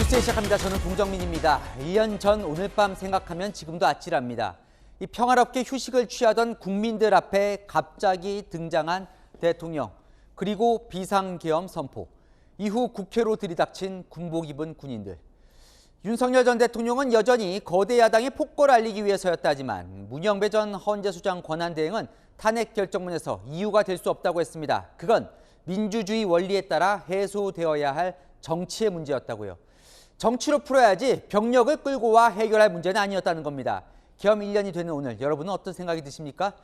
뉴스 시작합니다. 저는 동정민입니다. 1년 전 오늘 밤 생각하면 지금도 아찔합니다. 이 평화롭게 휴식을 취하던 국민들 앞에 갑자기 등장한 대통령, 그리고 비상계엄 선포, 이후 국회로 들이닥친 군복 입은 군인들. 윤석열 전 대통령은 여전히 거대 야당의 폭거를 알리기 위해서였다지만 문영배 전 헌재소장 권한대행은 탄핵 결정문에서 이유가 될 수 없다고 했습니다. 그건 민주주의 원리에 따라 해소되어야 할 정치의 문제였다고요. 정치로 풀어야지 병력을 끌고 와 해결할 문제는 아니었다는 겁니다. 계엄 1년이 되는 오늘 여러분은 어떤 생각이 드십니까?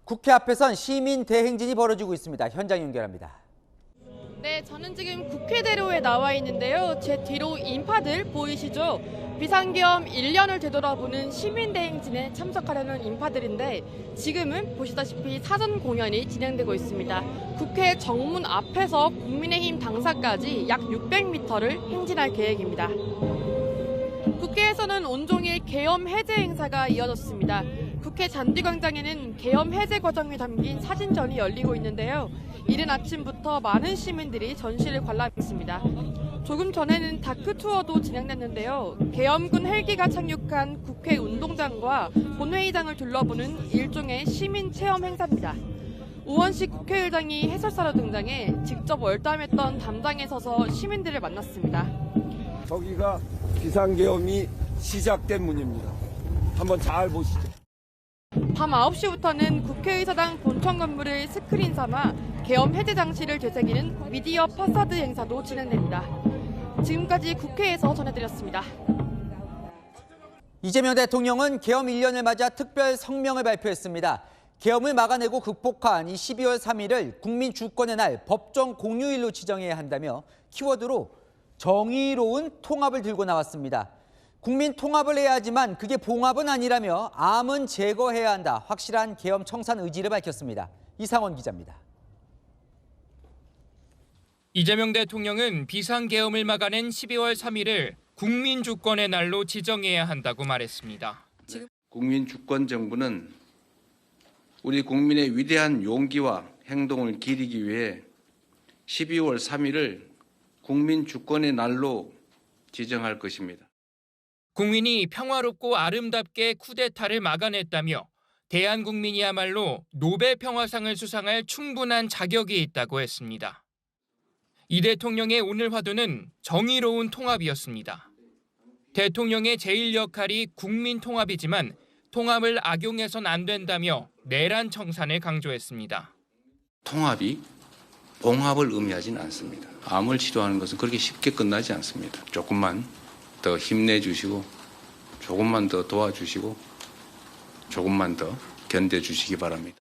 국회 앞에선 시민 대행진이 벌어지고 있습니다. 현장 연결합니다. 네, 저는 지금 국회대로에 나와 있는데요. 제 뒤로 인파들 보이시죠? 비상계엄 1년을 되돌아보는 시민대행진에 참석하려는 인파들인데 지금은 보시다시피 사전 공연이 진행되고 있습니다. 국회 정문 앞에서 국민의힘 당사까지 약 600m를 행진할 계획입니다. 국회에서는 온종일 계엄 해제 행사가 이어졌습니다. 국회 잔디광장에는 계엄 해제 과정이 담긴 사진전이 열리고 있는데요. 이른 아침부터 많은 시민들이 전시를 관람했습니다. 조금 전에는 다크투어도 진행됐는데요. 계엄군 헬기가 착륙한 국회 운동장과 본회의장을 둘러보는 일종의 시민 체험 행사입니다. 우원식 국회의장이 해설사로 등장해 직접 월담했던 담장에 서서 시민들을 만났습니다. 저기가 비상계엄이 시작된 문입니다. 한번 잘 보시죠. 밤 9시부터는 국회의사당 본청 건물을 스크린 삼아 계엄 해제 장치를 되새기는 미디어 파사드 행사도 진행됩니다. 지금까지 국회에서 전해드렸습니다. 이재명 대통령은 계엄 1년을 맞아 특별 성명을 발표했습니다. 계엄을 막아내고 극복한 이 12월 3일을 국민 주권의 날 법정 공휴일로 지정해야 한다며 키워드로 정의로운 통합을 들고 나왔습니다. 국민 통합을 해야 하지만 그게 봉합은 아니라며 암은 제거해야 한다. 확실한 계엄 청산 의지를 밝혔습니다. 이상원 기자입니다. 이재명 대통령은 비상계엄을 막아낸 12월 3일을 국민 주권의 날로 지정해야 한다고 말했습니다. 국민 주권 정부는 우리 국민의 위대한 용기와 행동을 기리기 위해 12월 3일을 국민 주권의 날로 지정할 것입니다. 국민이 평화롭고 아름답게 쿠데타를 막아냈다며 대한국민이야말로 노벨 평화상을 수상할 충분한 자격이 있다고 했습니다. 이 대통령의 오늘 화두는 정의로운 통합이었습니다. 대통령의 제1 역할이 국민 통합이지만 통합을 악용해선 안 된다며 내란 청산을 강조했습니다. 통합이 봉합을 의미하지는 않습니다. 암을 치료하는 것은 그렇게 쉽게 끝나지 않습니다. 조금만 더 힘내주시고 조금만 더 도와주시고 조금만 더 견뎌주시기 바랍니다.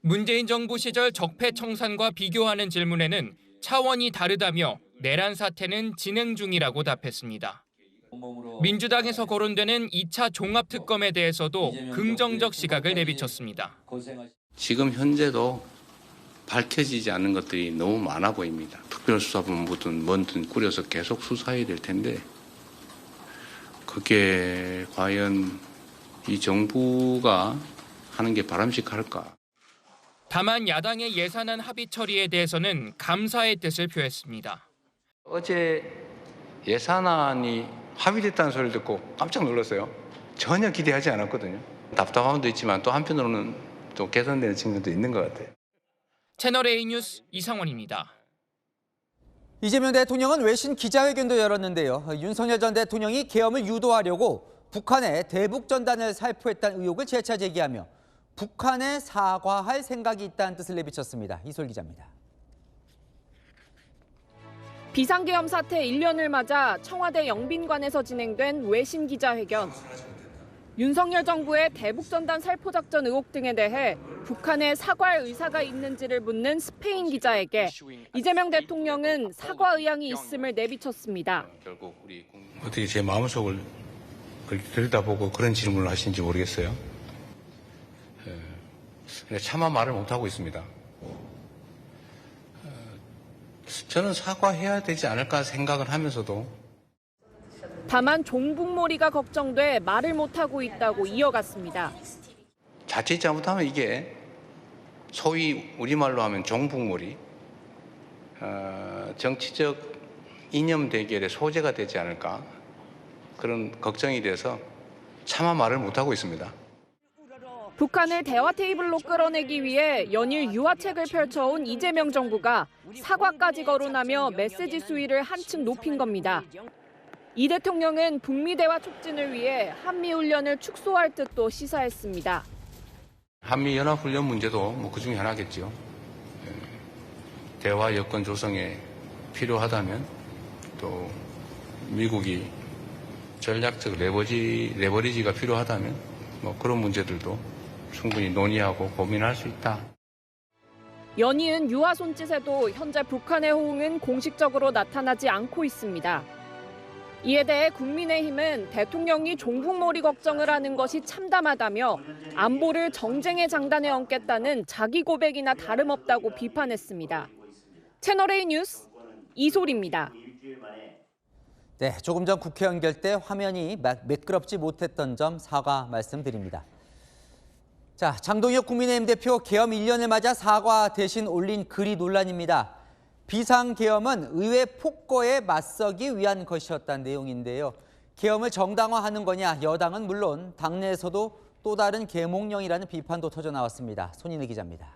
문재인 정부 시절 적폐청산과 비교하는 질문에는 차원이 다르다며 내란 사태는 진행 중이라고 답했습니다. 민주당에서 거론되는 2차 종합특검에 대해서도 긍정적 시각을 내비쳤습니다. 지금 현재도 밝혀지지 않는 것들이 너무 많아 보입니다. 특별수사본부든 뭐든 꾸려서 계속 수사해야 될 텐데 그게 과연 이 정부가 하는 게 바람직할까? 다만 야당의 예산안 합의 처리에 대해서는 감사의 뜻을 표했습니다. 어제 예산안이 합의됐다는 소리를 듣고 깜짝 놀랐어요. 전혀 기대하지 않았거든요. 답답함도 있지만 또 한편으로는 또 개선되는 측면도 있는 것 같아요. 채널A 뉴스 이상원입니다. 이재명 대통령은 외신 기자회견도 열었는데요. 윤석열 전 대통령이 계엄을 유도하려고 북한에 대북전단을 살포했다는 의혹을 재차 제기하며 북한에 사과할 생각이 있다는 뜻을 내비쳤습니다. 이솔 기자입니다. 비상계엄 사태 1년을 맞아 청와대 영빈관에서 진행된 외신 기자회견. 윤석열 정부의 대북전단 살포 작전 의혹 등에 대해 북한에 사과할 의사가 있는지를 묻는 스페인 기자에게 이재명 대통령은 사과 의향이 있음을 내비쳤습니다. 어떻게 제 마음속을 그렇게 들여다보고 그런 질문을 하시는지 모르겠어요. 차마 말을 못하고 있습니다. 저는 사과해야 되지 않을까 생각을 하면서도 다만 종북몰이가 걱정돼 말을 못하고 있다고 이어갔습니다. 자칫 잘못하면 이게 소위 우리말로 하면 종북몰이, 정치적 이념 대결의 소재가 되지 않을까 그런 걱정이 돼서 차마 말을 못하고 있습니다. 북한을 대화 테이블로 끌어내기 위해 연일 유화책을 펼쳐온 이재명 정부가 사과까지 거론하며 메시지 수위를 한층 높인 겁니다. 이 대통령은 북미 대화 촉진을 위해 한미훈련을 축소할 뜻도 시사했습니다. 한미연합훈련 문제도 뭐 그중에 하나겠죠. 대화 여건 조성에 필요하다면 또 미국이 전략적 레버리지가 필요하다면 뭐 그런 문제들도 충분히 논의하고 고민할 수 있다. 연이은 유화 손짓에도 현재 북한의 호응은 공식적으로 나타나지 않고 있습니다. 이에 대해 국민의힘은 대통령이 종북몰이 걱정을 하는 것이 참담하다며 안보를 정쟁의 장단에 얹겠다는 자기 고백이나 다름없다고 비판했습니다. 채널A 뉴스 이소리입니다. 네, 조금 전 국회 연결 때 화면이 매끄럽지 못했던 점 사과 말씀드립니다. 자, 장동혁 국민의힘 대표 계엄 1년을 맞아 사과 대신 올린 글이 논란입니다. 비상계엄은 의회 폭거에 맞서기 위한 것이었다는 내용인데요. 계엄을 정당화하는 거냐, 여당은 물론 당내에서도 또 다른 계몽령이라는 비판도 터져나왔습니다. 손인혜 기자입니다.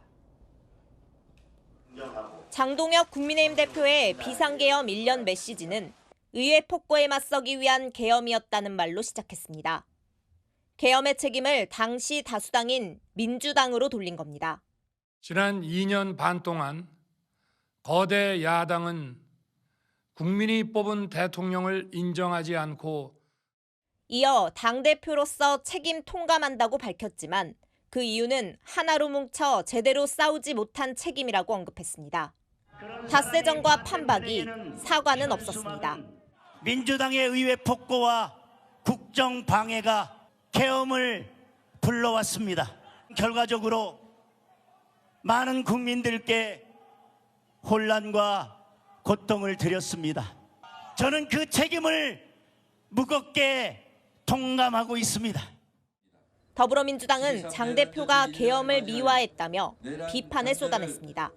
장동혁 국민의힘 대표의 비상계엄 1년 메시지는 의회 폭거에 맞서기 위한 계엄이었다는 말로 시작했습니다. 계엄의 책임을 당시 다수당인 민주당으로 돌린 겁니다. 지난 2년 반 동안 거대 야당은 국민이 뽑은 대통령을 인정하지 않고 이어 당대표로서 책임 통감한다고 밝혔지만 그 이유는 하나로 뭉쳐 제대로 싸우지 못한 책임이라고 언급했습니다. 닷새전과 판박이 사과는 없었습니다. 민주당의 의회 폭거와 국정 방해가 계엄을 불러왔습니다. 결과적으로 많은 국민들께 혼란과 고통을 드렸습니다. 저는 그 책임을 무겁게 통감하고 있습니다. 더불어민주당은 장 대표가 계엄을 미화했다며 비판을 쏟아냈습니다.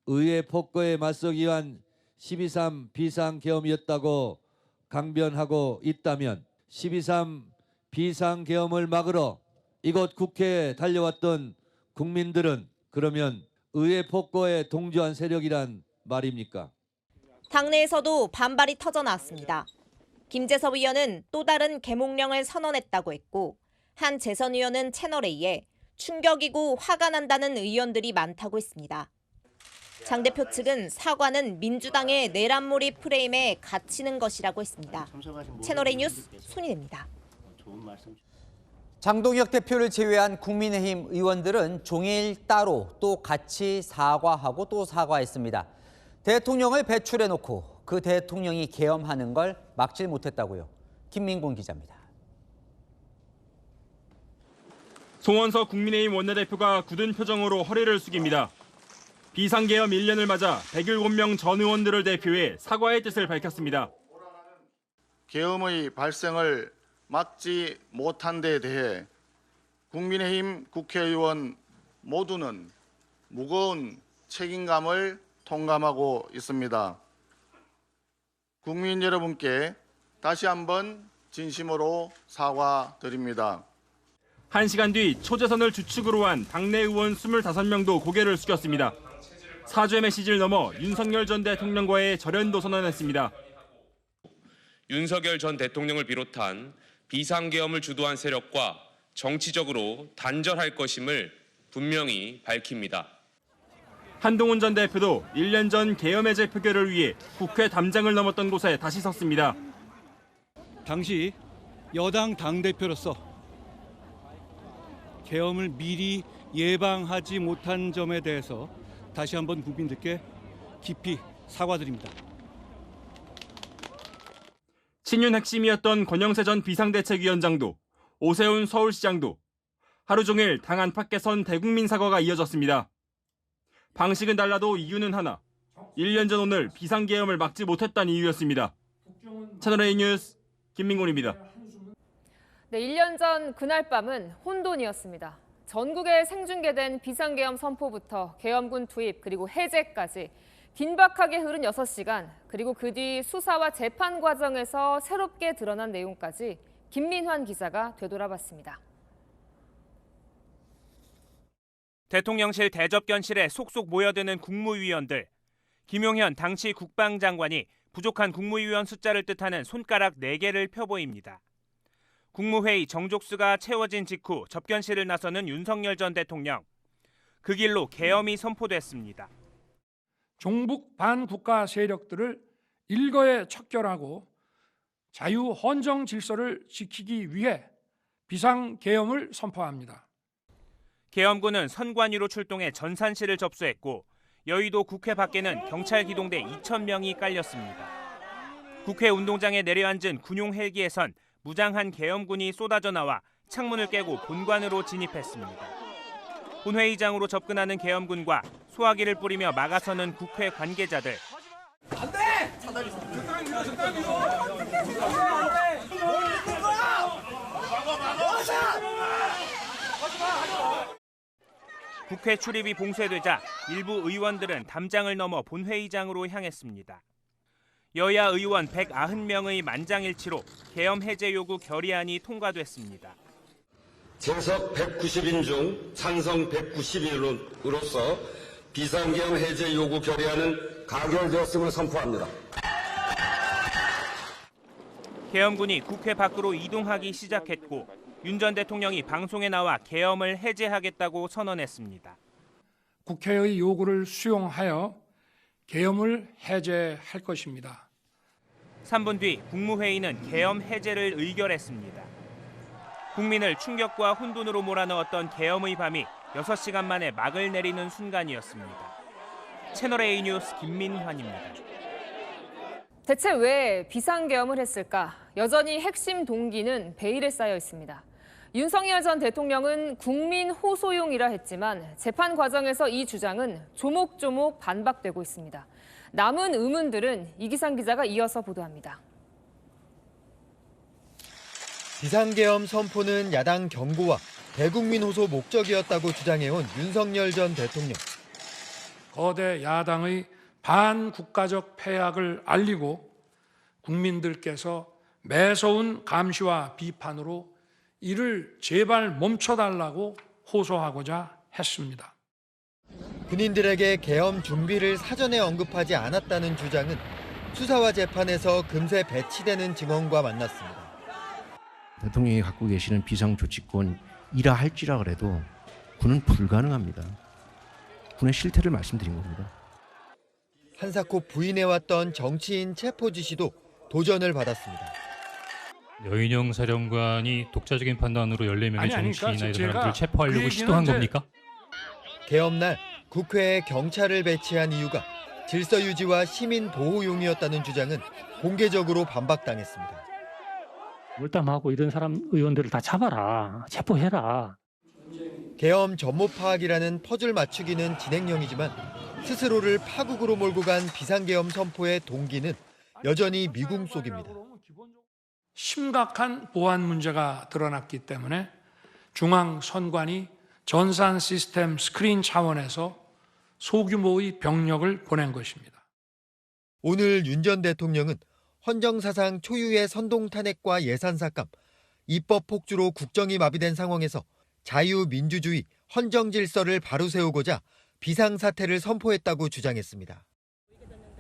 의회 폭거에 맞서기 위한 12.3 비상계엄이었다고 강변하고 있다면 12.3 비상계엄을 막으러 이곳 국회에 달려왔던 국민들은 그러면 의회 폭거에 동조한 세력이란 말입니까? 당내에서도 반발이 터져나왔습니다. 김재섭 의원은 또 다른 계몽령을 선언했다고 했고 한 재선 의원은 채널A에 충격이고 화가 난다는 의원들이 많다고 했습니다. 장 대표 측은 사과는 민주당의 내란몰이 프레임에 갇히는 것이라고 했습니다. 채널A 뉴스 손인혜입니다. 장동혁 대표를 제외한 국민의힘 의원들은 종일 따로 또 같이 사과하고 또 사과했습니다. 대통령을 배출해놓고 그 대통령이 계엄하는 걸 막질 못했다고요. 김민곤 기자입니다. 송원석 국민의힘 원내대표가 굳은 표정으로 허리를 숙입니다. 비상계엄 1년을 맞아 107명 전 의원들을 대표해 사과의 뜻을 밝혔습니다. 계엄의 발생을 막지 못한 데 대해 국민의힘 국회의원 모두는 무거운 책임감을 통감하고 있습니다. 국민 여러분께 다시 한번 진심으로 사과드립니다. 1시간 뒤 초재선을 주축으로 한 당내 의원 25명도 고개를 숙였습니다. 사죄 메시지를 넘어 윤석열 전 대통령과의 절연도 선언했습니다. 윤석열 전 대통령을 비롯한 비상계엄을 주도한 세력과 정치적으로 단절할 것임을 분명히 밝힙니다. 한동훈 전 대표도 1년 전 계엄 해제 표결을 위해 국회 담장을 넘었던 곳에 다시 섰습니다. 당시 여당 당대표로서 계엄을 미리 예방하지 못한 점에 대해서 다시 한번 국민들께 깊이 사과드립니다. 친윤 핵심이었던 권영세 전 비상대책위원장도 오세훈 서울시장도 하루 종일 당 안팎에선 대국민 사과가 이어졌습니다. 방식은 달라도 이유는 하나. 1년 전 오늘 비상계엄을 막지 못했다는 이유였습니다. 채널A 뉴스 김민곤입니다. 네, 1년 전 그날 밤은 혼돈이었습니다. 전국에 생중계된 비상계엄 선포부터 계엄군 투입 그리고 해제까지 긴박하게 흐른 6시간, 그리고 그 뒤 수사와 재판 과정에서 새롭게 드러난 내용까지 김민환 기자가 되돌아봤습니다. 대통령실 대접견실에 속속 모여드는 국무위원들. 김용현 당시 국방장관이 부족한 국무위원 숫자를 뜻하는 손가락 4개를 펴보입니다. 국무회의 정족수가 채워진 직후 접견실을 나서는 윤석열 전 대통령. 그 길로 계엄이 선포됐습니다. 종북 반국가 세력들을 일거에 척결하고 자유헌정 질서를 지키기 위해 비상계엄을 선포합니다. 계엄군은 선관위로 출동해 전산실을 접수했고 여의도 국회 밖에는 경찰 기동대 2,000명이 깔렸습니다. 국회 운동장에 내려앉은 군용 헬기에선 무장한 계엄군이 쏟아져 나와 창문을 깨고 본관으로 진입했습니다. 본회의장으로 접근하는 계엄군과 소화기를 뿌리며 막아서는 국회 관계자들. 안 돼! 적당히 국회 출입이 봉쇄되자 일부 의원들은 담장을 넘어 본회의장으로 향했습니다. 여야 의원 190명의 만장일치로 계엄 해제 요구 결의안이 통과됐습니다. 재석 190인 중 찬성 191으로서 비상계엄 해제 요구 결의안은 가결되었음을 선포합니다. 계엄군이 국회 밖으로 이동하기 시작했고 윤 전 대통령이 방송에 나와 계엄을 해제하겠다고 선언했습니다. 국회의 요구를 수용하여 계엄을 해제할 것입니다. 3분 뒤 국무회의는 계엄 해제를 의결했습니다. 국민을 충격과 혼돈으로 몰아넣었던 계엄의 밤이 6시간 만에 막을 내리는 순간이었습니다. 채널A 뉴스 김민환입니다. 대체 왜 비상계엄을 했을까? 여전히 핵심 동기는 베일에 쌓여 있습니다. 윤석열 전 대통령은 국민 호소용이라 했지만 재판 과정에서 이 주장은 조목조목 반박되고 있습니다. 남은 의문들은 이기상 기자가 이어서 보도합니다. 비상계엄 선포는 야당 경고와 대국민 호소 목적이었다고 주장해온 윤석열 전 대통령. 거대 야당의 반국가적 패악을 알리고 국민들께서 매서운 감시와 비판으로 이를 제발 멈춰달라고 호소하고자 했습니다. 군인들에게 계엄 준비를 사전에 언급하지 않았다는 주장은 수사와 재판에서 금세 배치되는 증언과 만났습니다. 대통령이 갖고 계시는 비상조치권이라 할지라 그래도 군은 불가능합니다. 군의 실태를 말씀드린 겁니다. 한사코 부인해왔던 정치인 체포 지시도 도전을 받았습니다. 여인영 사령관이 독자적인 판단으로 14명의 정치인이나 이런 사람들을 체포하려고 그 시도한 겁니까? 계엄날 국회에 경찰을 배치한 이유가 질서 유지와 시민 보호용이었다는 주장은 공개적으로 반박당했습니다. 몰담하고 이런 사람 의원들을 다 잡아라, 체포해라. 계엄 전모 파악이라는 퍼즐 맞추기는 진행형이지만 스스로를 파국으로 몰고 간 비상계엄 선포의 동기는 여전히 미궁 속입니다. 심각한 보안 문제가 드러났기 때문에 중앙선관위 전산 시스템 스크린 차원에서 소규모의 병력을 보낸 것입니다. 오늘 윤 전 대통령은 헌정사상 초유의 선동 탄핵과 예산 삭감, 입법 폭주로 국정이 마비된 상황에서 자유민주주의, 헌정 질서를 바로 세우고자 비상사태를 선포했다고 주장했습니다.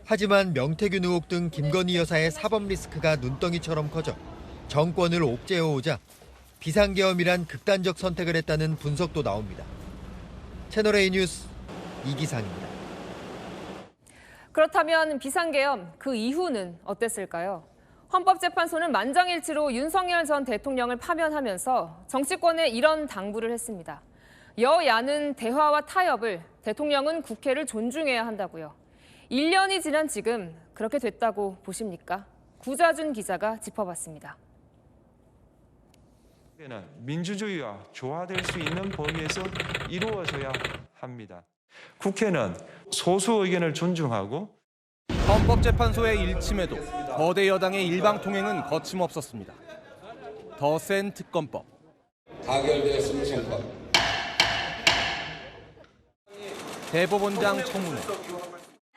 하지만 명태균 의혹 등 김건희 여사의 사법 리스크가 눈덩이처럼 커져 정권을 옥죄어오자 비상계엄이란 극단적 선택을 했다는 분석도 나옵니다. 채널A 뉴스 이기상입니다. 그렇다면 비상계엄 그 이후는 어땠을까요? 헌법재판소는 만장일치로 윤석열 전 대통령을 파면하면서 정치권에 이런 당부를 했습니다. 여야는 대화와 타협을, 대통령은 국회를 존중해야 한다고요. 1년이 지난 지금 그렇게 됐다고 보십니까? 구자준 기자가 짚어봤습니다. 민주주의와 조화될 수 있는 범위에서 이루어져야 합니다. 국회는 소수 의견을 존중하고 헌법재판소의 일침에도 거대 여당의 일방통행은 거침없었습니다. 더 센 특검법. 가결되었음을 선포합니다. 대법원장 청문회.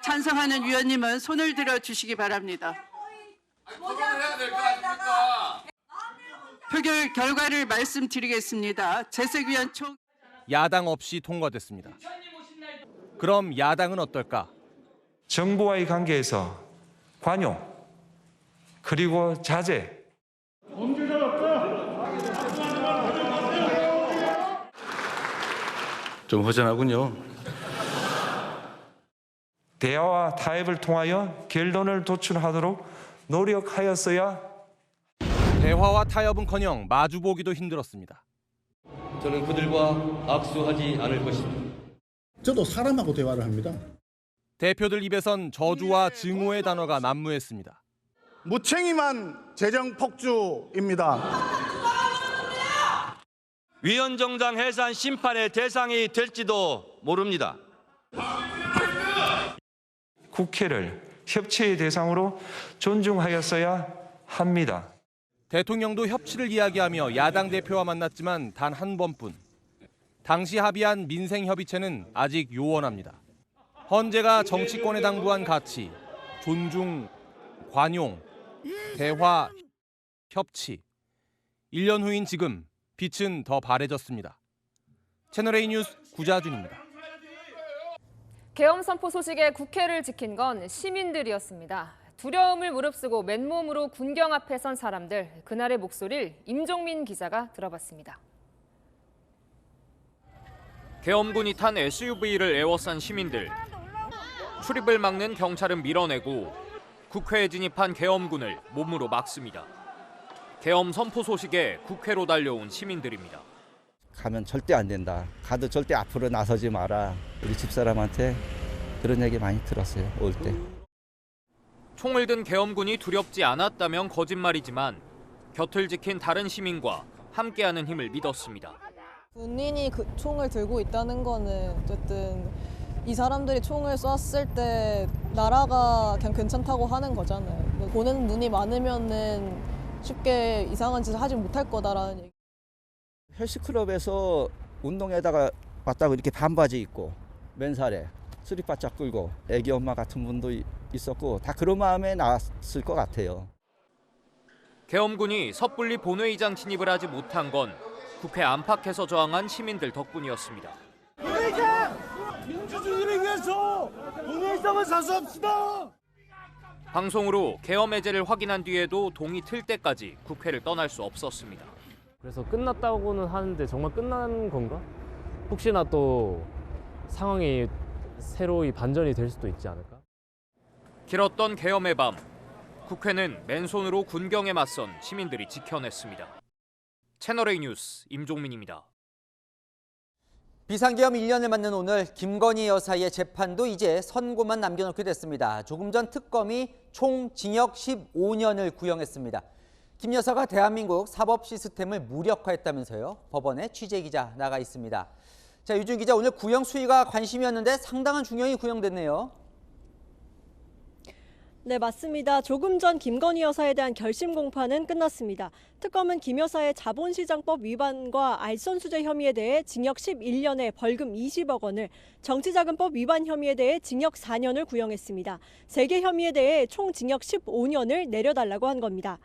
찬성하는 위원님은 손을 들어 주시기 바랍니다. 표결 결과를 말씀드리겠습니다. 재색위원 총 야당 없이 통과됐습니다. 그럼 야당은 어떨까? 정부와의 관계에서 관용 그리고 자제 좀 허전하군요. 대화와 타협을 통하여 결론을 도출하도록 노력하였어야 대화와 타협은커녕 마주보기도 힘들었습니다. 저는 그들과 악수하지 않을 것입니다. 저도 사람하고 대화를 합니다. 대표들 입에선 저주와 증오의 단어가 난무했습니다. 무책임한 재정 폭주입니다. 위헌정당 해산 심판의 대상이 될지도 모릅니다. 국회를 협치의 대상으로 존중하였어야 합니다. 대통령도 협치를 이야기하며 야당 대표와 만났지만 단 한 번뿐. 당시 합의한 민생협의체는 아직 요원합니다. 헌재가 정치권에 당부한 가치, 존중, 관용, 대화, 협치. 1년 후인 지금 빛은 더 바래졌습니다. 채널A 뉴스 구자준입니다. 계엄 선포 소식에 국회를 지킨 건 시민들이었습니다. 두려움을 무릅쓰고 맨몸으로 군경 앞에 선 사람들, 그날의 목소리를 임종민 기자가 들어봤습니다. 계엄군이 탄 SUV를 에워싼 시민들. 출입을 막는 경찰은 밀어내고 국회에 진입한 계엄군을 몸으로 막습니다. 계엄 선포 소식에 국회로 달려온 시민들입니다. 가면 절대 안 된다. 가도 절대 앞으로 나서지 마라. 우리 집사람한테 그런 얘기 많이 들었어요, 올 때. 총을 든 계엄군이 두렵지 않았다면 거짓말이지만 곁을 지킨 다른 시민과 함께하는 힘을 믿었습니다. 군인이 그 총을 들고 있다는 거는 어쨌든 이 사람들이 총을 쐈을 때 나라가 그냥 괜찮다고 하는 거잖아요. 보는 눈이 많으면은 쉽게 이상한 짓을 하지 못할 거다라는 얘기. 헬스클럽에서 운동에다가 왔다고 이렇게 반바지 입고 맨살에 수리바짝 끌고 애기 엄마 같은 분도 있었고 다 그런 마음에 나왔을 것 같아요. 계엄군이 섣불리 본회의장 진입을 하지 못한 건 국회 안팎에서 저항한 시민들 덕분이었습니다. 본회의장! 민주주의를 위해서 본회의장을 사수합시다! 방송으로 계엄 해제를 확인한 뒤에도 동이 틀 때까지 국회를 떠날 수 없었습니다. 그래서 끝났다고는 하는데 정말 끝난 건가? 혹시나 또 상황이 새로이 반전이 될 수도 있지 않을까? 길었던 계엄의 밤, 국회는 맨손으로 군경에 맞선 시민들이 지켜냈습니다. 채널A 뉴스 임종민입니다. 비상계엄 1년을 맞는 오늘 김건희 여사의 재판도 이제 선고만 남겨놓게 됐습니다. 조금 전 특검이 총 징역 15년을 구형했습니다. 김 여사가 대한민국 사법 시스템을 무력화했다면서요. 법원에 취재기자 나가 있습니다. 자, 유준 기자, 오늘 구형 수위가 관심이었는데 상당한 중형이 구형됐네요. 네, 맞습니다. 조금 전 김건희 여사에 대한 결심 공판은 끝났습니다. 특검은 김 여사의 자본시장법 위반과 알선수재 혐의에 대해 징역 11년에 벌금 20억 원을, 정치자금법 위반 혐의에 대해 징역 4년을 구형했습니다. 3개 혐의에 대해 총 징역 15년을 내려달라고 한 겁니다.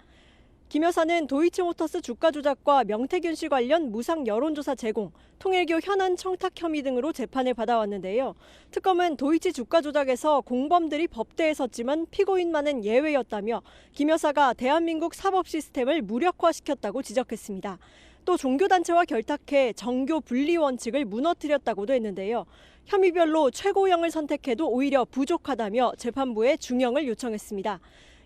김 여사는 도이치모터스 주가 조작과 명태균 씨 관련 무상 여론조사 제공, 통일교 현안 청탁 혐의 등으로 재판을 받아왔는데요. 특검은 도이치 주가 조작에서 공범들이 법대에 섰지만 피고인만은 예외였다며 김 여사가 대한민국 사법 시스템을 무력화시켰다고 지적했습니다. 또 종교단체와 결탁해 정교 분리 원칙을 무너뜨렸다고도 했는데요. 혐의별로 최고형을 선택해도 오히려 부족하다며 재판부에 중형을 요청했습니다.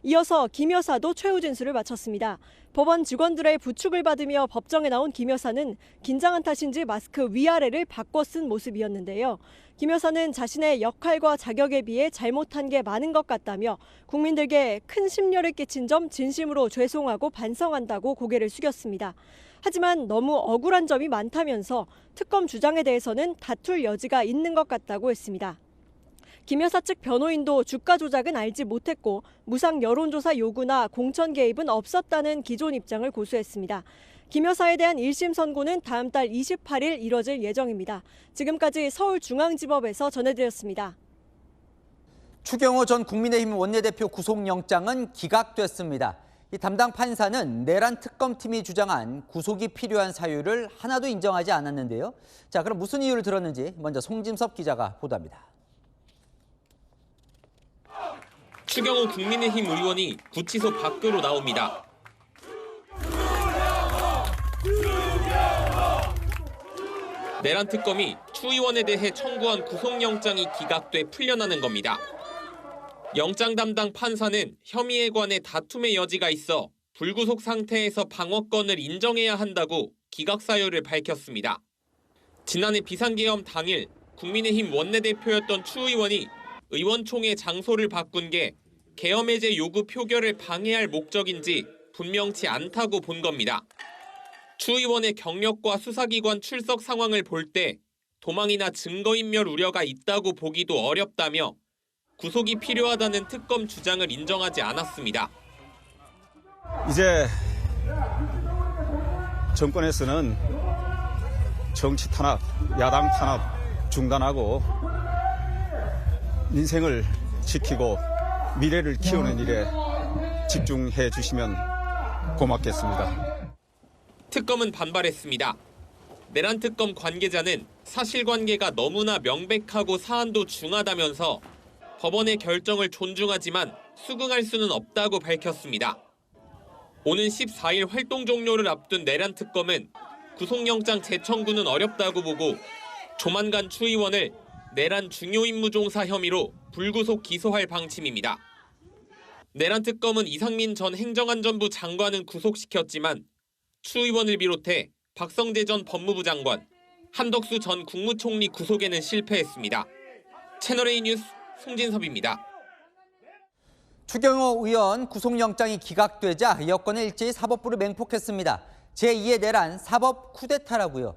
이어서 김 여사도 최후 진술을 마쳤습니다. 법원 직원들의 부축을 받으며 법정에 나온 김 여사는 긴장한 탓인지 마스크 위아래를 바꿔 쓴 모습이었는데요. 김 여사는 자신의 역할과 자격에 비해 잘못한 게 많은 것 같다며 국민들께 큰 심려를 끼친 점 진심으로 죄송하고 반성한다고 고개를 숙였습니다. 하지만 너무 억울한 점이 많다면서 특검 주장에 대해서는 다툴 여지가 있는 것 같다고 했습니다. 김 여사 측 변호인도 주가 조작은 알지 못했고 무상 여론조사 요구나 공천 개입은 없었다는 기존 입장을 고수했습니다. 김 여사에 대한 1심 선고는 다음 달 28일 이뤄질 예정입니다. 지금까지 서울중앙지법에서 전해드렸습니다. 추경호 전 국민의힘 원내대표 구속영장은 기각됐습니다. 이 담당 판사는 내란 특검팀이 주장한 구속이 필요한 사유를 하나도 인정하지 않았는데요. 자, 그럼 무슨 이유를 들었는지 먼저 송진섭 기자가 보도합니다. 추경호 국민의힘 의원이 구치소 밖으로 나옵니다. 내란 특검이 추 의원에 대해 청구한 구속영장이 기각돼 풀려나는 겁니다. 영장 담당 판사는 혐의에 관해 다툼의 여지가 있어 불구속 상태에서 방어권을 인정해야 한다고 기각 사유를 밝혔습니다. 지난해 비상계엄 당일 국민의힘 원내대표였던 추 의원이 의원총회 장소를 바꾼 게 계엄 해제 요구 표결을 방해할 목적인지 분명치 않다고 본 겁니다. 추 의원의 경력과 수사기관 출석 상황을 볼 때 도망이나 증거인멸 우려가 있다고 보기도 어렵다며 구속이 필요하다는 특검 주장을 인정하지 않았습니다. 이제 정권에서는 정치 탄압, 야당 탄압 중단하고 민생을 지키고 미래를 키우는 일에 집중해 주시면 고맙겠습니다. 특검은 반발했습니다. 내란 특검 관계자는 사실관계가 너무나 명백하고 사안도 중하다면서 법원의 결정을 존중하지만 수긍할 수는 없다고 밝혔습니다. 오는 14일 활동 종료를 앞둔 내란 특검은 구속영장 재청구는 어렵다고 보고 조만간 추 의원을 내란 중요임무종사 혐의로 불구속 기소할 방침입니다. 내란 특검은 이상민 전 행정안전부 장관은 구속시켰지만 추 의원을 비롯해 박성재 전 법무부 장관, 한덕수 전 국무총리 구속에는 실패했습니다. 채널A 뉴스 송진섭입니다. 추경호 의원 구속영장이 기각되자 여권은 일제히 사법부를 맹폭했습니다. 제2의 내란 사법 쿠데타라고요.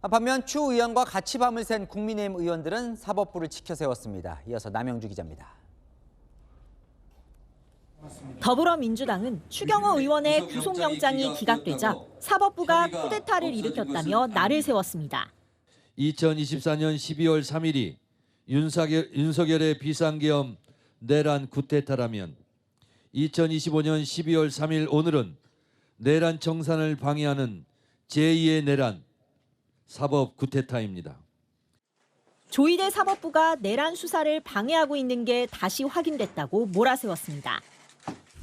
반면 추 의원과 같이 밤을 샌 국민의힘 의원들은 사법부를 지켜세웠습니다. 이어서 남영주 기자입니다. 더불어민주당은 추경호 의원의 구속영장이 기각되자 사법부가 쿠데타를 일으켰다며 날을 세웠습니다. 2024년 12월 3일이 윤석열의 비상계엄 내란 쿠데타라면 2025년 12월 3일 오늘은 내란 청산을 방해하는 제2의 내란 사법 쿠데타입니다. 조희대 사법부가 내란 수사를 방해하고 있는 게 다시 확인됐다고 몰아세웠습니다.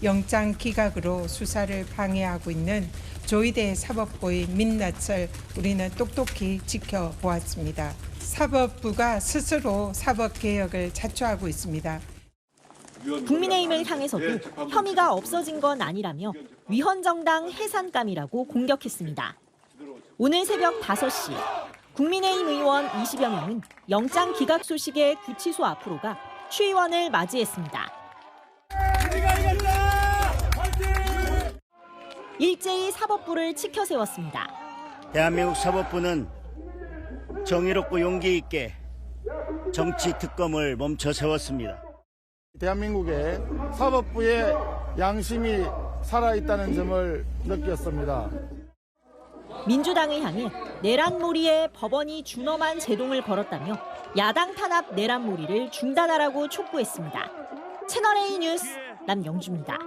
영장 기각으로 수사를 방해하고 있는 조희대 사법부의 민낯을 우리는 똑똑히 지켜보았습니다. 사법부가 스스로 사법개혁을 자초하고 있습니다. 국민의힘을 향해서도 혐의가 없어진 건 아니라며 위헌정당 해산감이라고 공격했습니다. 오늘 새벽 5시 국민의힘 의원 20여 명은 영장 기각 소식에 구치소 앞으로 가 추 의원을 맞이했습니다. 일제히 사법부를 치켜세웠습니다. 대한민국 사법부는 정의롭고 용기 있게 정치 특검을 멈춰 세웠습니다. 대한민국의 사법부의 양심이 살아있다는 점을 느꼈습니다. 민주당을 향해 내란몰이에 법원이 준엄한 제동을 걸었다며 야당 탄압 내란몰이를 중단하라고 촉구했습니다. 채널A 뉴스 남영주입니다.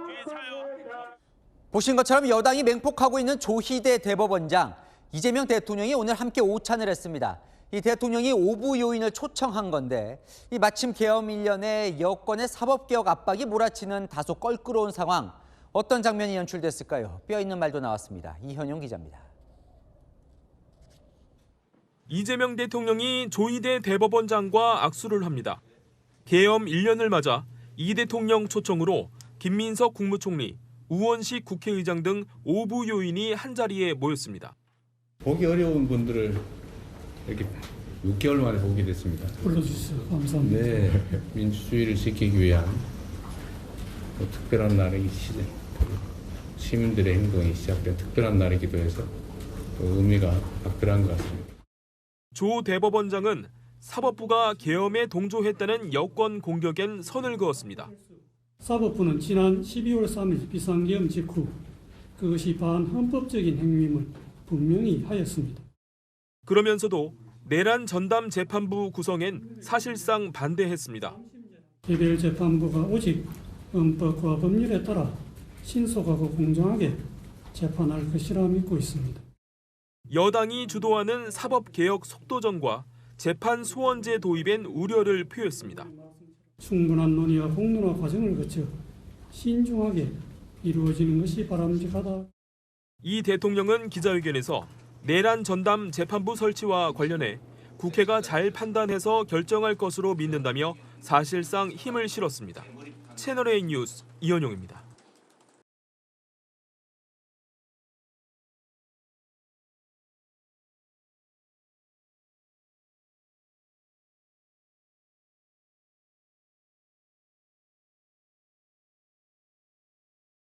보신 것처럼 여당이 맹폭하고 있는 조희대 대법원장, 이재명 대통령이 오늘 함께 오찬을 했습니다. 이 대통령이 오부 요인을 초청한 건데 이 마침 계엄 1년에 여권의 사법개혁 압박이 몰아치는 다소 껄끄러운 상황, 어떤 장면이 연출됐을까요? 뼈있는 말도 나왔습니다. 이현용 기자입니다. 이재명 대통령이 조희대 대법원장과 악수를 합니다. 계엄 1년을 맞아 이 대통령 초청으로 김민석 국무총리, 우원식 국회의장 등 5부 요인이 한자리에 모였습니다. 보기 어려운 분들을 이렇게 6개월 만에 보게 됐습니다. 불러주셔서 감사합니다. 네, 민주주의를 지키기 위한 특별한 날이기 시민들의 행동이 시작된 특별한 날이기도 해서 의미가 각별한 것 같습니다. 조 대법원장은 사법부가 계엄에 동조했다는 여권 공격엔 선을 그었습니다. 사법부는 지난 12월 3일 비상계엄 직후 그것이 반헌법적인 행위임을 분명히 하였습니다. 그러면서도 내란 전담 재판부 구성엔 사실상 반대했습니다. 개별 재판부가 오직 헌법과 법률에 따라 신속하고 공정하게 재판할 것이라 믿고 있습니다. 여당이 주도하는 사법개혁 속도전과 재판 소원제 도입엔 우려를 표했습니다. 충분한 논의와 공론화 과정을 거쳐 신중하게 이루어지는 것이 바람직하다. 이 대통령은 기자회견에서 내란 전담 재판부 설치와 관련해 국회가 잘 판단해서 결정할 것으로 믿는다며 사실상 힘을 실었습니다. 채널A 뉴스 이현용입니다.